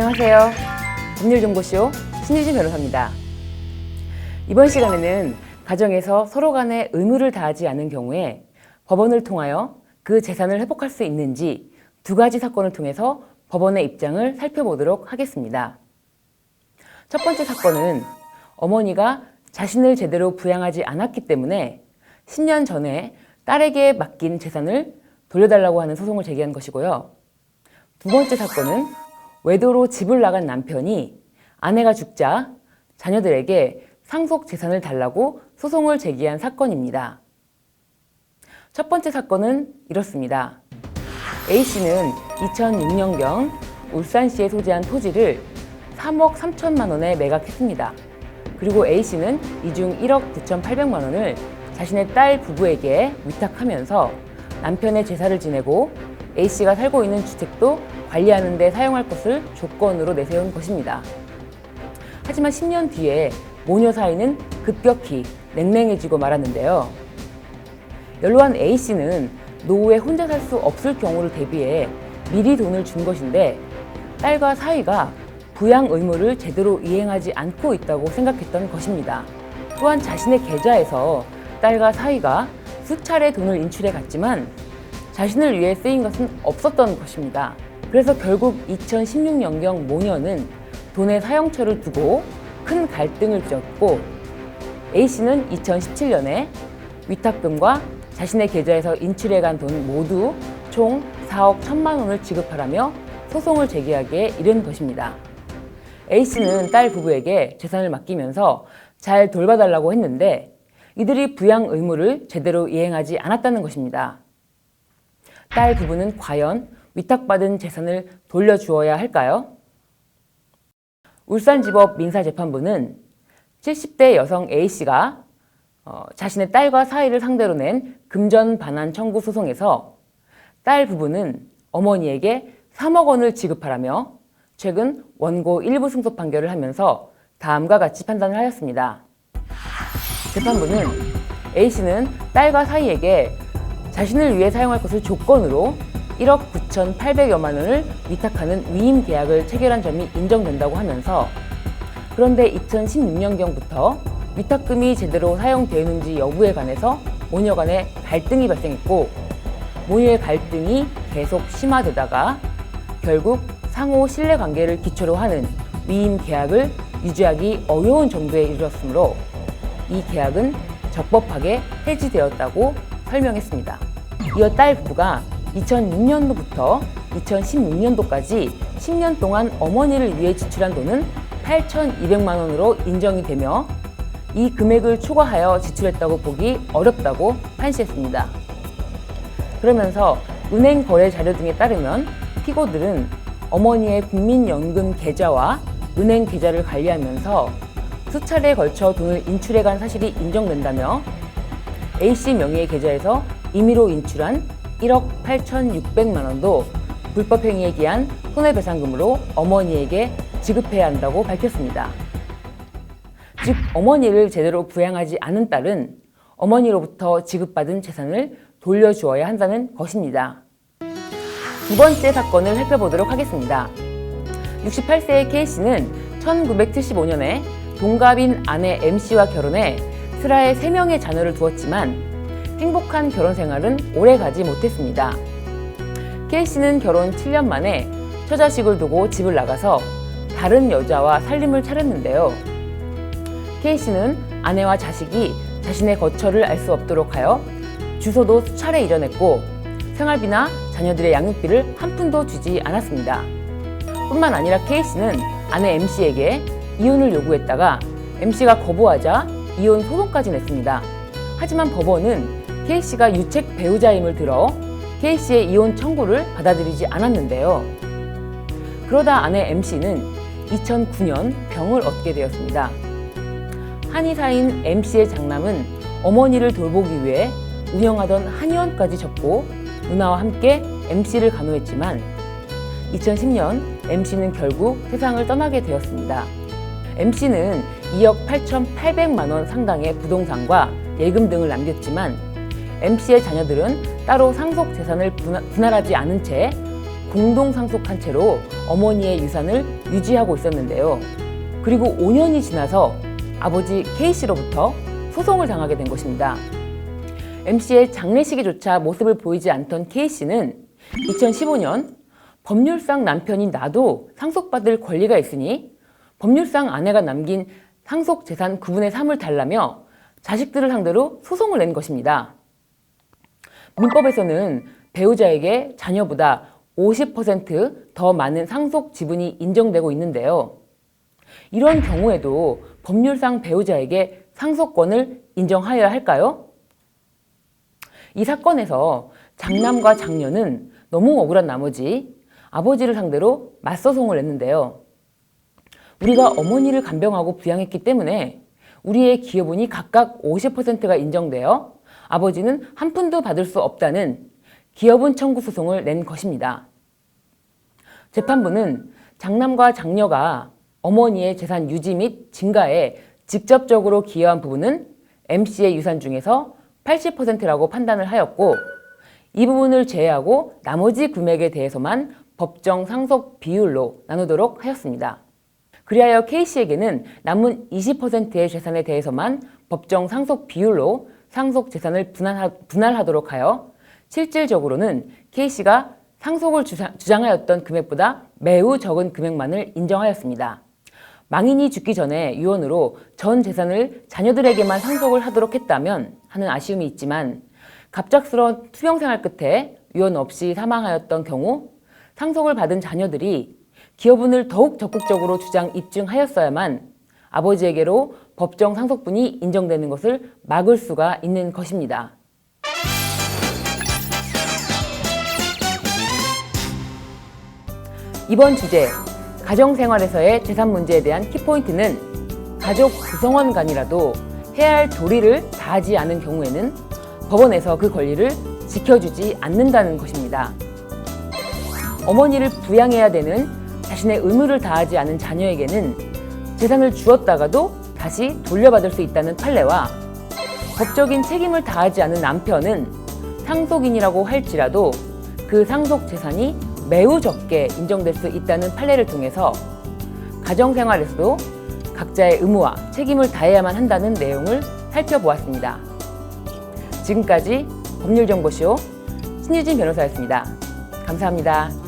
안녕하세요. 법률정보쇼 신유진 변호사입니다. 이번 시간에는 가정에서 서로 간에 의무를 다하지 않은 경우에 법원을 통하여 그 재산을 회복할 수 있는지 두 가지 사건을 통해서 법원의 입장을 살펴보도록 하겠습니다. 첫 번째 사건은 어머니가 자신을 제대로 부양하지 않았기 때문에 10년 전에 딸에게 맡긴 재산을 돌려달라고 하는 소송을 제기한 것이고요. 두 번째 사건은 외도로 집을 나간 남편이 아내가 죽자 자녀들에게 상속 재산을 달라고 소송을 제기한 사건입니다. 첫 번째 사건은 이렇습니다. A씨는 2006년경 울산시에 소재한 토지를 3억 3천만 원에 매각했습니다. 그리고 A씨는 이 중 1억 9,800만 원을 자신의 딸 부부에게 위탁하면서 남편의 제사를 지내고 A씨가 살고 있는 주택도 관리하는 데 사용할 것을 조건으로 내세운 것입니다. 하지만 10년 뒤에 모녀 사이는 급격히 냉랭해지고 말았는데요. 연로한 A씨는 노후에 혼자 살 수 없을 경우를 대비해 미리 돈을 준 것인데 딸과 사위가 부양 의무를 제대로 이행하지 않고 있다고 생각했던 것입니다. 또한 자신의 계좌에서 딸과 사위가 수차례 돈을 인출해 갔지만 자신을 위해 쓰인 것은 없었던 것입니다. 그래서 결국 2016년경 모녀는 돈의 사용처를 두고 큰 갈등을 빚었고 A씨는 2017년에 위탁금과 자신의 계좌에서 인출해간 돈 모두 총 4억 1천만 원을 지급하라며 소송을 제기하기에 이른 것입니다. A씨는 딸 부부에게 재산을 맡기면서 잘 돌봐달라고 했는데 이들이 부양 의무를 제대로 이행하지 않았다는 것입니다. 딸 부부는 과연 위탁받은 재산을 돌려주어야 할까요? 울산지법 민사재판부는 70대 여성 A씨가 자신의 딸과 사위를 상대로 낸 금전 반환 청구 소송에서 딸 부부는 어머니에게 3억 원을 지급하라며 최근 원고 일부 승소 판결을 하면서 다음과 같이 판단을 하였습니다. 재판부는 A씨는 딸과 사위에게 자신을 위해 사용할 것을 조건으로 1억 9,800여만 원을 위탁하는 위임 계약을 체결한 점이 인정된다고 하면서 그런데 2016년경부터 위탁금이 제대로 사용되는지 여부에 관해서 모녀 간에 갈등이 발생했고 모녀의 갈등이 계속 심화되다가 결국 상호 신뢰관계를 기초로 하는 위임 계약을 유지하기 어려운 정도에 이르렀으므로 이 계약은 적법하게 해지되었다고 설명했습니다. 이어 딸 부부가 2006년도부터 2016년도까지 10년 동안 어머니를 위해 지출한 돈은 8,200만 원으로 인정이 되며 이 금액을 초과하여 지출했다고 보기 어렵다고 판시했습니다. 그러면서 은행 거래 자료 등에 따르면 피고들은 어머니의 국민연금 계좌와 은행 계좌를 관리하면서 수차례에 걸쳐 돈을 인출해간 사실이 인정된다며 A씨 명의의 계좌에서 임의로 인출한 1억 8,600만 원도 불법행위에 기한 손해배상금으로 어머니에게 지급해야 한다고 밝혔습니다. 즉 어머니를 제대로 부양하지 않은 딸은 어머니로부터 지급받은 재산을 돌려주어야 한다는 것입니다. 두 번째 사건을 살펴보도록 하겠습니다. 68세의 K씨는 1975년에 동갑인 아내 M씨와 결혼해 슬하에 3명의 자녀를 두었지만 행복한 결혼 생활은 오래 가지 못했습니다. K씨는 결혼 7년 만에 처자식을 두고 집을 나가서 다른 여자와 살림을 차렸는데요. K씨는 아내와 자식이 자신의 거처를 알 수 없도록 하여 주소도 수차례 이전했고 생활비나 자녀들의 양육비를 한 푼도 주지 않았습니다. 뿐만 아니라 K씨는 아내 M씨에게 이혼을 요구했다가 M씨가 거부하자 이혼 소송까지 냈습니다. 하지만 법원은 K씨가 유책 배우자임을 들어 K씨의 이혼 청구를 받아들이지 않았는데요. 그러다 아내 M씨는 2009년 병을 얻게 되었습니다. 한의사인 M씨의 장남은 어머니를 돌보기 위해 운영하던 한의원까지 접고 누나와 함께 M씨를 간호했지만 2010년 M씨는 결국 세상을 떠나게 되었습니다. M씨는 2억 8,800만 원 상당의 부동산과 예금 등을 남겼지만 M씨의 자녀들은 따로 상속 재산을 분할하지 않은 채 공동 상속한 채로 어머니의 유산을 유지하고 있었는데요. 그리고 5년이 지나서 아버지 K씨로부터 소송을 당하게 된 것입니다. M씨의 장례식에조차 모습을 보이지 않던 K씨는 2015년 법률상 남편인 나도 상속받을 권리가 있으니 법률상 아내가 남긴 상속 재산 9분의 3을 달라며 자식들을 상대로 소송을 낸 것입니다. 민법에서는 배우자에게 자녀보다 50% 더 많은 상속 지분이 인정되고 있는데요. 이런 경우에도 법률상 배우자에게 상속권을 인정하여야 할까요? 이 사건에서 장남과 장녀는 너무 억울한 나머지 아버지를 상대로 맞소송을 냈는데요. 우리가 어머니를 간병하고 부양했기 때문에 우리의 기여분이 각각 50%가 인정되어 아버지는 한 푼도 받을 수 없다는 기여분 청구 소송을 낸 것입니다. 재판부는 장남과 장녀가 어머니의 재산 유지 및 증가에 직접적으로 기여한 부분은 M씨의 유산 중에서 80%라고 판단을 하였고, 이 부분을 제외하고 나머지 금액에 대해서만 법정 상속 비율로 나누도록 하였습니다. 그리하여 K씨에게는 남은 20%의 재산에 대해서만 법정 상속 비율로 상속 재산을 분할하도록 하여 실질적으로는 K씨가 상속을 주장하였던 금액보다 매우 적은 금액만을 인정하였습니다. 망인이 죽기 전에 유언으로 전 재산을 자녀들에게만 상속을 하도록 했다면 하는 아쉬움이 있지만, 갑작스러운 투병생활 끝에 유언 없이 사망하였던 경우 상속을 받은 자녀들이 기여분을 더욱 적극적으로 입증하였어야만 아버지에게로 법정 상속분이 인정되는 것을 막을 수가 있는 것입니다. 이번 주제, 가정생활에서의 재산 문제에 대한 키포인트는 가족 구성원 간이라도 해야 할 도리를 다하지 않은 경우에는 법원에서 그 권리를 지켜주지 않는다는 것입니다. 어머니를 부양해야 되는 자신의 의무를 다하지 않은 자녀에게는 재산을 주었다가도 다시 돌려받을 수 있다는 판례와, 법적인 책임을 다하지 않은 남편은 상속인이라고 할지라도 그 상속 재산이 매우 적게 인정될 수 있다는 판례를 통해서 가정생활에서도 각자의 의무와 책임을 다해야만 한다는 내용을 살펴보았습니다. 지금까지 법률정보쇼 신유진 변호사였습니다. 감사합니다.